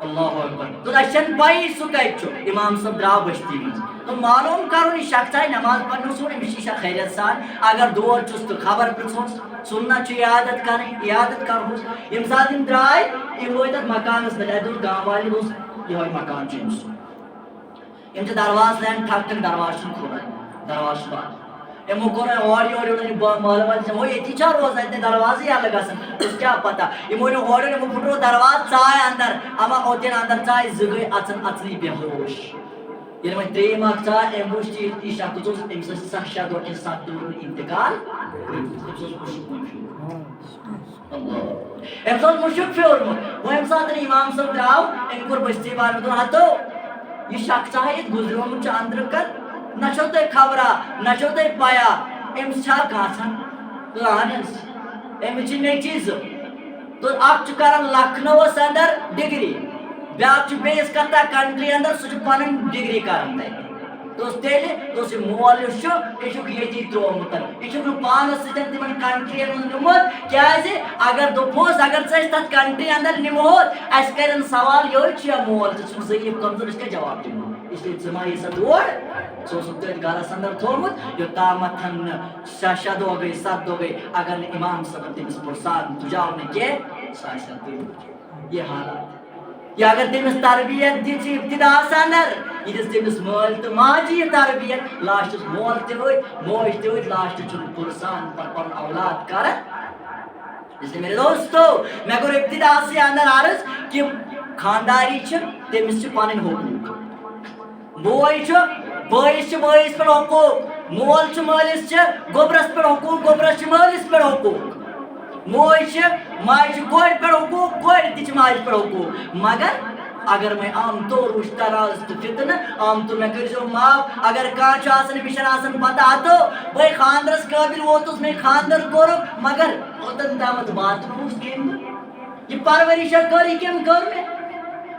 اللہ اکبر تو اسہِ چھنہٕ پایی سُہ کتہِ چھُ امام صٲب درٛاو بستی منٛز تو معلوم کرُن یہِ شخص آیہِ نماز پرنہِ سُہ أمِس چھِ یہِ چھا خیریت سان اگر دور چھُس تہٕ خبر پرٛژھوس سُنت چھُ عیادت کرٕنۍ عیادت کرہوس ییٚمہِ ساتہٕ یِم درٛاے یِم وٲتۍ تتھ مکانس پٮ۪ٹھ اتہِ اوس گام والٮ۪ن اوس یِہوے مکان چھُ أمِس یِم چھِ درواز لاین ٹھک ٹھک درواز چھُنہٕ کھُلان درواز چھُ بنٛد یِمو کوٚر اورٕ یورٕ یوٚتن یہِ محلہٕ وٲلۍ ہو ییٚتی چھا روزان اتہِ دروازٕے یلہٕ گژھان اوس کیٛاہ پتہ یِمو نیوٗ اورٕ یورٕ یِمو پھٕٹرو دروازٕ ژاے اندر اما اوٚتٮ۪ن اندر ژاے زٕ گٔے اژان اژنٕے بے ہوش ییٚلہِ وۄنۍ ترٛیٚیِم اکھ ژاے أمۍ وٕچھ یہِ شخص اوس أمِس ٲسۍ 6 دۄہ کِنہٕ 7 دۄہ انتقال أمِس اوس مُشُک پھیورمُت وۄنۍ ییٚمہِ ساتہٕ امام صٲب درٛاو أمۍ کوٚر بٔستی والٮ۪ن دوٚپُن ہتو یہِ شخصا ییٚتہِ گُزریومُت چھُ اندرٕ کن نہ چھو تۄہہِ خبرا نہ چھو تۄہہِ پیا أمِس چھا گژھان اہن حظ أمِس چھِ نیٚچی زٕ تہٕ اکھ چھُ کران لکھنؤس اندر ڈگری بیاکھ چھُ بیٚیِس کتھا کنٹری اندر سُہ چھُ پنٕنۍ ڈگری کران تتہِ دوٚپُس تیٚلہِ دوٚپُس یہِ مول یُس چھُ یہِ چھُکھ ییٚتی ترٛوومُت یہِ چھُکھ نہٕ پانس سۭتۍ تِمن کنٹرین منٛز نِمُت کیازِ اگر دوٚپہوس اگر ژٕ أسۍ تتھ کنٹری اندر نِمہوتھ اسہِ کرن سوال یہوے چھُ مول ژٕ چھُکھ ضعیٖف کمزور أسۍ کیٛاہ جواب دِمو اس لیے ژٕ ما یی سا تور ژٕ اوسُکھ تٔتھۍ گرس اندر تھوٚومُت یوٚتامتھ نہٕ 6 دۄہ گٔے 7 دۄہ گٔے اگر نہٕ امام صٲبن تٔمِس پرساد تُجاو نہٕ کینٛہہ سُہ آسہِ ہا تٔمۍ یہِ حالات یا اگر تٔمِس تربیت دِژ ابتداہس اندر یہِ دِژ تٔمِس مٲلۍ تہٕ ماجہِ یہِ تربیت لاسٹس مول تہِ ؤتھۍ موج تہِ ؤتھۍ لاسٹس چھُنہٕ پُرسان پتہٕ پنُن اولاد کران اس لیے میرے دوستو مےٚ کوٚر ابتداہسٕے اندر عرض کہِ خانداری چھِ تٔمِس چھِ پنٕنۍ حقوٗق بوے چھُ بٲیِس چھِ بٲیِس پٮ۪ٹھ حقوٗق مول چھُ مٲلِس چھِ گوٚبرس پٮ۪ٹھ حقوٗق گوٚبرس چھِ مٲلِس پٮ۪ٹھ حقوٗق موج چھِ ماجہِ چھِ کورِ پٮ۪ٹھ حقوٗق کورِ تہِ چھِ ماجہِ پٮ۪ٹھ حقوٗق مگر اگر وۄنۍ عام طور وٕچھ تراز تہٕ فتنہٕ عام طور مےٚ کٔرۍزیو معاف اگر کانٛہہ چھُ آسان أمِس چھنہٕ آسان پتہ ہتو بٔے خانٛدرس قٲبِل ووتُس مےٚ خانٛدر کوٚرُکھ مگر اوٚتن تامتھ واتنووُس کٔمۍ یہِ پرورِشا کٔر یہِ کٔمۍ کٔر مےٚ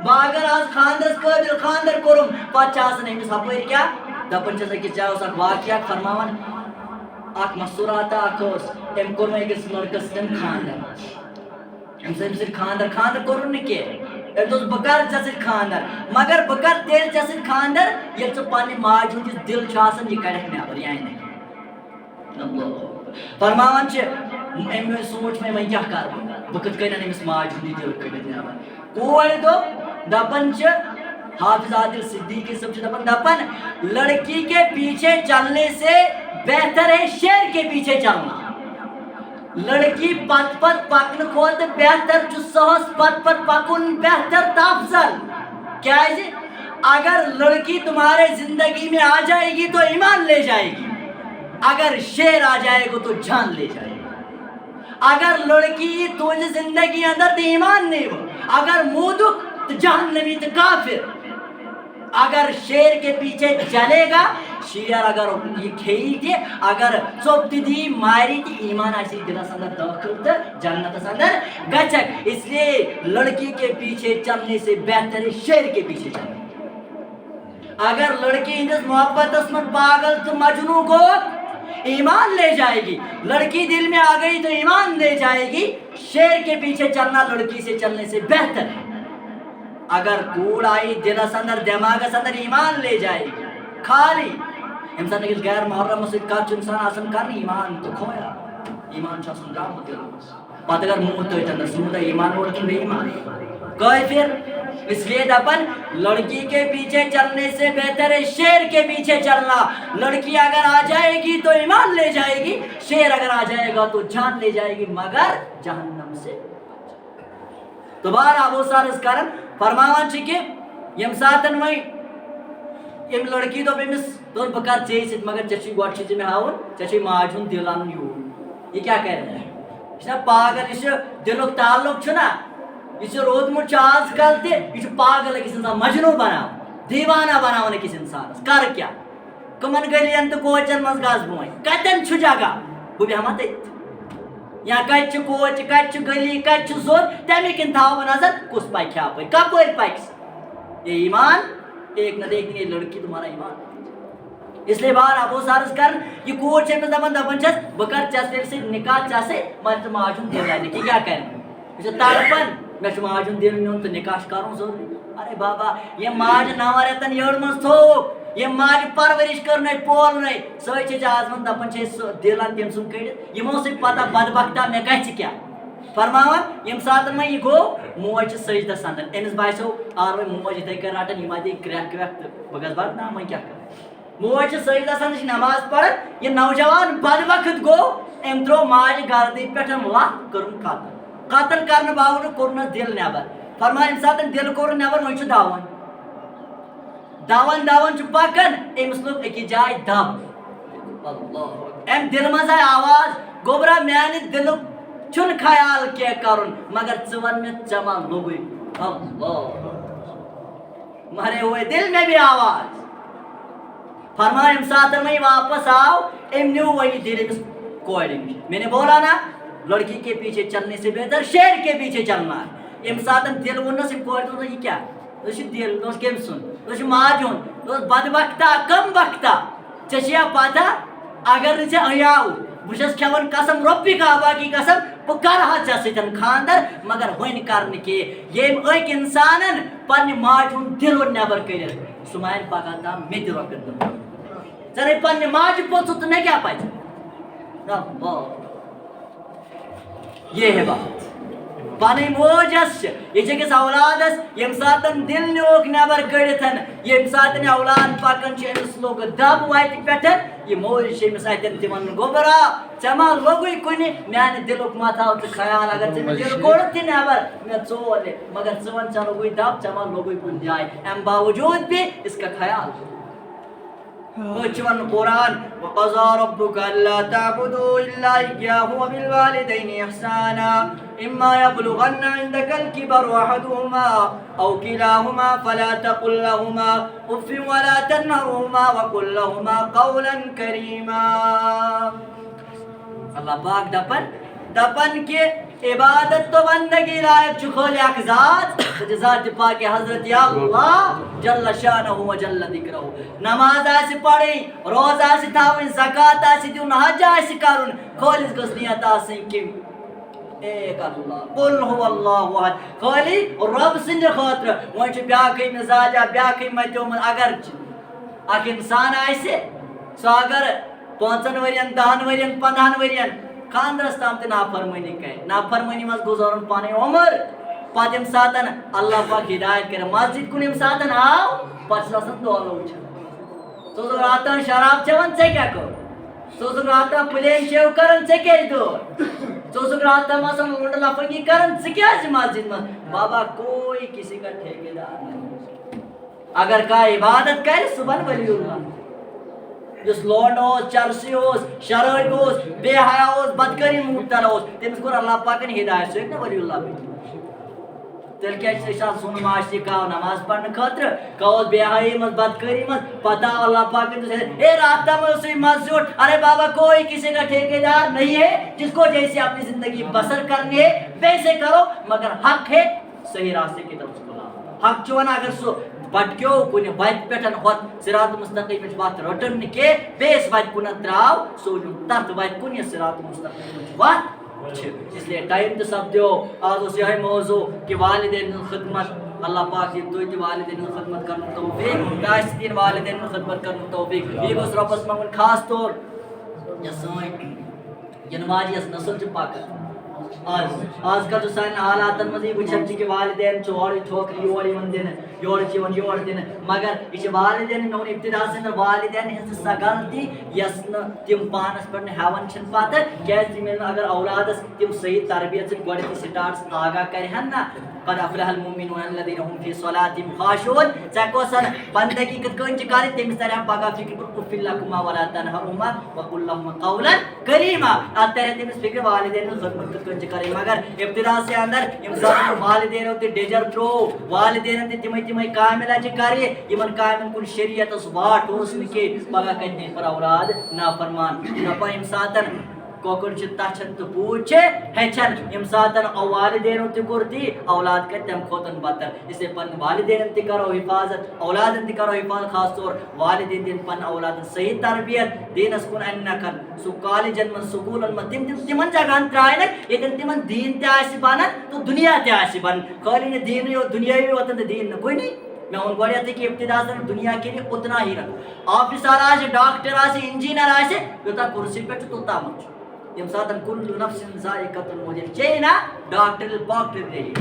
بہٕ اگر آز خانٛدرس قٲبِل خانٛدر کوٚرُم پتہٕ چھِ آسان أمِس ہپٲرۍ کیٛاہ دپان چھس أکِس جایہِ اوس اکھ واقعہ فرماوان اکھ مستوراتا اکھ ٲس أمۍ کوٚر وۄنۍ أکِس لڑکس سۭتۍ خانٛدر أمِس سۭتۍ خانٛدر کوٚرُن نہٕ کینٛہہ أمۍ دوٚپُس بہٕ کرٕ ژےٚ سۭتۍ خانٛدر مگر بہٕ کرٕ تیٚلہِ ژےٚ سۭتۍ خانٛدر ییٚلہِ ژٕ پننہِ ماجہِ ہُنٛد یُس دِل چھُ آسان یہِ کڑکھ نٮ۪بر یعنی فرماوان چھِ أمۍ سوٗنٛچ وۄنۍ کیٛاہ کرٕ بہٕ کِتھ کٔنۍ انہٕ أمِس ماجہِ ہُنٛد یہِ دِل کٔڑِتھ نٮ۪بر کور دو دپن حافظ عادل صدیقی صاحب دپن دپن لڑکی کے پیچھے چلنے سے بہتر ہے شیر کے پیچھے چلنا. لڑکی پت پت پکن کھوت بہتر سہس پت پت پکن بہتر تافضل. کیازِ اگر لڑکی تمہارے زندگی میں آ جائے گی تو ایمان لے جائے گی, اگر شیر آ جائے گا تو جان لے جائے گی. اگر لڑکی تجھ زندگی اندر تو ایمان نہیں ہو, اگر مودک تو جہنمی تو کافر. اگر شیر کے پیچھے چلے گا, شیر اگر یہ کھیل دے, اگر چوپ دی ماری دی, ایمان آسی دلس اندر داخل تو جنت اندر گچک. اس لیے لڑکی کے پیچھے چلنے سے بہتر ہے شیر کے پیچھے چلنا. اگر لڑکی ہندس محبت میں پاگل تو مجنو کو ایمان لے جائے گی, لڑکی دل میں آ گئی تو ایمان لے جائے گی. شیر کے پیچھے چلنا لڑکی سے چلنے سے بہتر ہے. اگر کوڑ آئی دلس اندر دماغ اندر ایمان لے جائے گی. خالی انسان اگر غیر محرم سے کچھ انسان آسن کرنی ایمان تو کھویا, ایمان چاہسن رام دل پتہ اگر موت تو اتنا سمودہ ایمان ورکن بے ایمان کوئی پھر. اس لیے دپن لڑکی کے پیچھے چلنے سے بہتر ہے شیر کے پیچھے چلنا. لڑکی اگر آ جائے گی تو ایمان لے جائے گی, شیر اگر آ جائے گا تو جان لے جائے گی مگر جہنم سے. تو بار ابو سارس کرن فرماوان چھ کہ یم ساتن وی یم لڑکی دو بمس دون بکار چیز ست مگر چچی گوٹ چھ میں ہاون چچی ماج ہن دل ان یو. یہ کیا کہہ رہا ہے, اس نے پاگل اس دلک تعلق چھنا یہ رودمت آج کل تہ یہ پاگل اکس انسان مجنو بنا دیوانہ بناون اکس انسانس. کر کیا کمن گلین تو کوچن مز گس بوئیں کتن چھ جگہ بہ بیہما تت یا کت کوچ کت گلی کت زور تمیکن تھاو نظر کس پکہ اپ کپر پکس. یہ ایمان ایک نہ ایک دن یہ لڑکی تمہارا ایمان. اس لیے بار ابو سارس کر یہ کوچ ہے دپن دپن چھس بہ کر چس سے نکاح چسے مت ماجن دل لانے کی کیا کریں یہ تڑپن میں ماجن دل نیون تو نکاح کروں ضروری. ارے بابا یہ ماج 9 رتن یڑ مز تھوک, یہ ماج پرورش کرن پولن سی آز من دپان دلان تم سن کڑت یمو سی پتہ بدبختہ مے گھِ کیا. فرماوان یم ساتن میں یہ گو موج سجدہ سندن امس باسو آر وی موج اتھے کن رٹن یہ دے کریک ویک تو بہ گھس بدنام وۄنۍ کیٛاہ کرٕ. موج سجدہ سندن نماز پڑھن یہ نوجوان بدبخت گو ام ترو ماج گردی پہ لت کرن قتل. قتل کرنے باوجود کورنس دل نبر. فرمان یم ساتن دل کور نبر وۄنۍ چھُ دون دون دون چھ پکن امس لوگ اکی جائے دب ام دل مز آئی آواز گوبرا میانہ دلک چھن خیال کی کرن مگر ون میں چما لوگے اللہ مرے ہوئے دل میں بھی آواز. فرمایا ام ساتھ میں واپس آؤ ام نیو وہی دل امس کوڑ نش. میں نے بولا نا لڑکی کے پیچھے چلنے سے بہتر شیر کے پیچھے چلنا ہے. ام ساتھ دل ونس ام کوڑ تو یہ کیا دل دوس کم سن ماج ہن بدبختہ کم بختہ ژےٚ پتہ اگر نہ ژےٚ عیاو بہٕ چھس کھٮ۪وان قسم رۄپیہِ کعبہ کی قسم بہٕ کرٕہا ژےٚ سۭتۍ خاندر مگر وۄنۍ کر نہٕ کینٛہہ. ییٚمۍ أکۍ انسانن پننہِ ماجہِ ہُنٛد دل اوٚن نٮ۪بر کٔڑِتھ سُہ مانہِ پگاہ تام مےٚ تہِ رۄپیہِ دہ. ژےٚ نے پننہِ ماجہِ پوٚژُت تہٕ مےٚ کیٛاہ پزِ. یہ ہے بات پنٕنۍ موج یس یہ أکِس اولادس ییٚمہِ ساتہٕ دل نیوٗکھ نٮ۪بر کٔڑِتھ ییٚمہِ ساتہٕ اولاد پکان چھِ أمِس لوٚگ دب وتہِ پٮ۪ٹھ یہ موج چھِ أمِس اتٮ۪ن تِمن گوبرا ژےٚ ما لوٚگُے کُنہِ میانہِ دلُک ما تھاو ژٕ خیال اگر ژےٚ مےٚ دل کوٚڑُتھ تہِ نٮ۪بر مےٚ ژول مگر ژٕ ون ژےٚ لوٚگُے دب ژےٚ ما لوٚگُے کُنہِ جایہِ امہِ باوجوٗد بھی اس کا خیال وچھون قرآن وقضى ربك ألا تعبدوا إلا إياه وبالوالدين إحسانا إما يبلغن عندك الكبر أحدهما أو كلاهما فلا تقل لهما أف ولا تنهرهما وقل لهما قولا كريما. اللہ پاک دپن کہ عبادت تو بندگی لائق چھ خالی اک ذات ذات پاک حضرت اللہ جل شانہ و جل ذکرہ. نماز آسی پڑھیں روز آسی تھاویں زکات آسی دیون حج آسی کرن خالص گژھ نیت آسن کہ ایک اللہ قل هو اللہ احد خالی رب سند خاطر. وۄنۍ چھُ بیاکھٕے مزاجا بیاکھٕے متیومن اگر اکھ انسان آسہِ سُہ اگر 5 ؤرین 10 ؤرین 15 ؤرین خاندرس تام تہ نافرمٲنی کرِ نافرمٲنی مز گزارن پنٕنۍ عمر پتہ یم ساتن اللہ پاک ہدایت کر مسجد کن یم ساتن آو پتہ آسان دولو وچھان سو راتن شراب چوان ژے کیا کر سو راتن پلین شیو کرن ژے کیازِ دور سو راتن آسان لنڈ لفنگی کرن ژٕ کیازِ مسجد من بابا کوئی کسی کا ٹھیکیدار نہیں اگر کا عبادت کر صبح ولی اللہ جس لونڈ اوس چرسی اوس شراب اوس بے حیا اوس بدکاری مبتلا اوس تمس کور اللہ پاکن ہدایت سۭتۍ نا ولی اللہ تیل کیا سون معاشی کاو نماز پڑھنے خاطر کاوس بے حیائی مز بدکاری مز پتہ اللہ پاکن اے رات میں مسجد ارے بابا کوئی کسی کا ٹھیکیدار نہیں ہے جس کو جیسے اپنی زندگی بسر کرنی ہے ویسے کرو مگر حق ہے صحیح راستے کی طرف بلاؤ حق چون اگر سو بٹکیو کن وت پہ ہوت صراط مستقیم وت رٹن کے بیس وت کن تراو سوجن تر وت کن یہ صراط مستقیم وت اس لیے ٹائم تو سپدیو آج اس یہ موضوع کہ والدین خدمت اللہ پاک یہ تو والدین خدمت کرن توفیق داس دین والدین خدمت کرن توفیق یہ گوس ربس منگن خاص طور یہ سوئی ینواجی اس نسل چ پاک آج کل جو سان حالاتن مز یہ وچھن کہ والدین چور ٹھوکری یور یون دین یور دین مگر یہ والدین نون ابتدا سے والدین ہز سا غلطی یس تم پانس پہ ہیون چھ پتہ کیاز تم اگر اولادس تم صحیح تربیت سے گۄڈنیتھی سٹارٹس آگاہ کرہن نا قد افلح المؤمنون الذين هم في صلاتهم خاشعون ژےٚ بندگی کِتھ کٔنۍ چھِ کَرٕنۍ تٔمِس ترِ پگاہ فکر اف لکما ولا تنہرہما وقل لہما قولا کریما اتھ ترِ تٔمِس فکر والدین ہٕنٛز خدمت کِتھ کٔنۍ چھِ کَرٕنۍ مگر ابتدا سے اندر یِم زن والدینو تہِ ڈیجر ترٛوو والدینن تہِ تِمے کامہِ لجہِ کرِ یِمن کامٮ۪ن کُن شریعتس واٹ اوس نہٕ کینٛہہ پگاہ کتہِ نیرِ پر اولاد نافرمان دپان ییٚمہِ ساتن کوکر تچھن تو پوچھ ہیچن یم ساتن والدینوں تہ کور تی اولاد کر تم کھوتن بدتر اس لیے پن والدین تہ کرو حفاظت اولادن تہ کرو حفاظت خاص طور والدین دین پن اولادن صحیح تربیت دینس کن انکن سو کالجن من سکولن من تمن جگہن ترائن یتن تمن دین تہ آسی بنن تو دنیا تہ آسی بن خالی نہ دین دنیاوی وطن دین نہ کوئی نہیں میں ان گوڑیت کہ ابتدا سے دنیا کے لیے اتنا ہی رکھ آفیسر آسے ڈاکٹر آسے انجینئر آسے یوتا کرسی پہ توتا مچ یم ساتن کل نفس ذائقۃ الموت چینا ڈاکٹر باکٹر رہی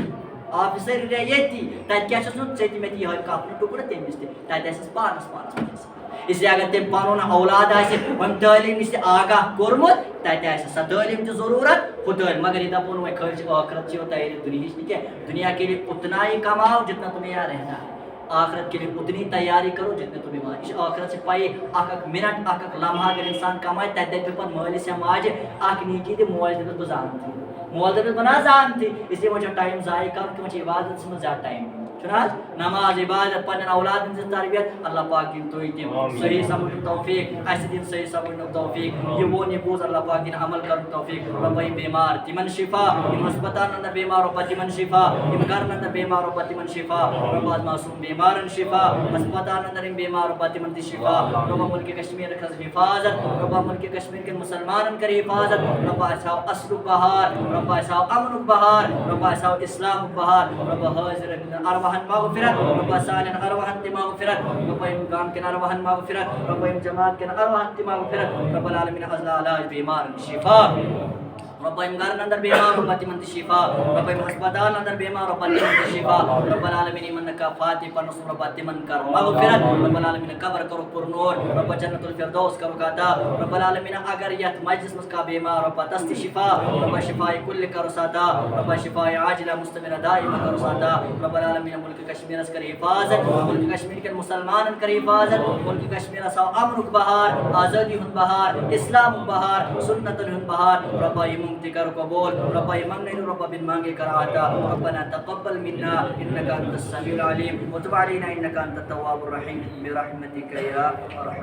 آفیسر رہی یتی تت کیا چھس نو ژےٚ مےٚ دی ہاے کپڑ ٹکڑ تٔمِس تہِ تتہِ آسٮ۪س پانس اس لیے اگر تٔمۍ پنُن اولاد آسہِ وۄنۍ تعلیٖم نِش تہِ آگاہ کوٚرمُت تتہِ آسہِ سۄ تعلیٖم تہِ ضروٗرت ہُہ تعلیٖم مگر یہ دپون وۄنۍ خٲلی ٲخرت چھِ ہوتا ہے دُنہِچ نہٕ کینٛہہ دنیا کے لیے اتنا ہی کماؤ جتنا تمہیں یہاں رہنا ہے آخرت کے لیے اتنی تیاری کرو جتنے تمہیں وہاں اس آخرت سے پائی اک منٹ اک لمحہ اگر انسان کمائے تتہِ دپہِ پتہٕ مٲلِس یا ماجہِ اکھ نیکی تہِ موج دپٮ۪س بہٕ زانتھٕے مول دپٮ۪س بہٕ نا زانتھٕے اس لیے وۄنۍ چھُ ٹایم ضایع کرُن تِمن چھِ عبادتس منٛز زیادٕ ٹایم چھُنہ حظ نماز عبادت پننٮ۪ن اولادن ہٕنٛز تربیت اللہ پاک دِنۍ تُہۍ تِم صحیح سمجھنُک توفیق اَسہِ دِنۍ صحیح سمجھنُک توفیق یہِ ووٚن یہِ بوٗز اللہ پاک دِنۍ عمل کرنُک توفیق رۄبا یِم بیمار تِمن شفا یِم ہسپتالن انٛدر بیمار رۄبا تِمن شفا یِم گرن انٛدر بیمار رۄبا تِمن شفا رۄبا معصوٗم بیمارن شفا ہسپتالن انٛدر یِم بیمار رۄبا تِمن تہِ شفا رۄبا مُلکہِ کشمیٖر کھس حفاظت رۄبا مُلکہِ کشمیٖر کٮ۪ن مُسلمانن کر حفاظت رۄبا اَسہِ ہاو اصلُک بہار رۄبا اَسہِ ہاو امنُک بہار رۄبا اَسہِ ہاو اسلامُک بہار رۄبا حٲضر ارواحن مغفرت رۄبا سانٮ۪ن ارواحن تہِ مغفرت رۄبا یِم گام کٮ۪ن ارواحن مغفرت رۄبا یِم جماعت کٮ۪ن ارواحن تہِ مغفرت رۄب العالمیٖن عضلہ علاج بیمارن شفا رۄبا یِم گرن انٛدر بیمار رۄبا تِمن تہِ شفا رۄبا یِم ہسپتالن انٛدر بیمار رۄبا تِمن تہِ شفا رۄب العالمیٖن یِمن نہٕ کانٛہہ فاتح پرنس رۄبا تِمن کر مغفرت رۄب العالمیٖن قبر کرُکھ پر نور رۄبا جنت الفردوس کرُکھ عطا رۄب العالمیٖن اگر یتھ مجلس منٛز کانٛہہ بیمار رۄبا تس تہِ شفا رۄبا شفاء کُلہِ کرُس عطا رۄبا شفاء عاجلہ مستمرہ دائمہ کرُس عطا رۄب العالمیٖن مُلکہِ کشمیٖرس کر حفاظت مُلکہِ کشمیٖر کٮ۪ن مُسلمانن کر حفاظت مُلکہِ کشمیٖرس آو امنُک بہار آزٲدی ہُنٛد بہار اسلامُک بہار سنتن ہُنٛد بہار رۄبا یِمن تہِ کر قبول ربا يمنن ربا بالمانگے کراتا ربنا تقبل منا انك انت السميع العليم وتب علينا انك انت التواب الرحيم برحمتك يا ارحم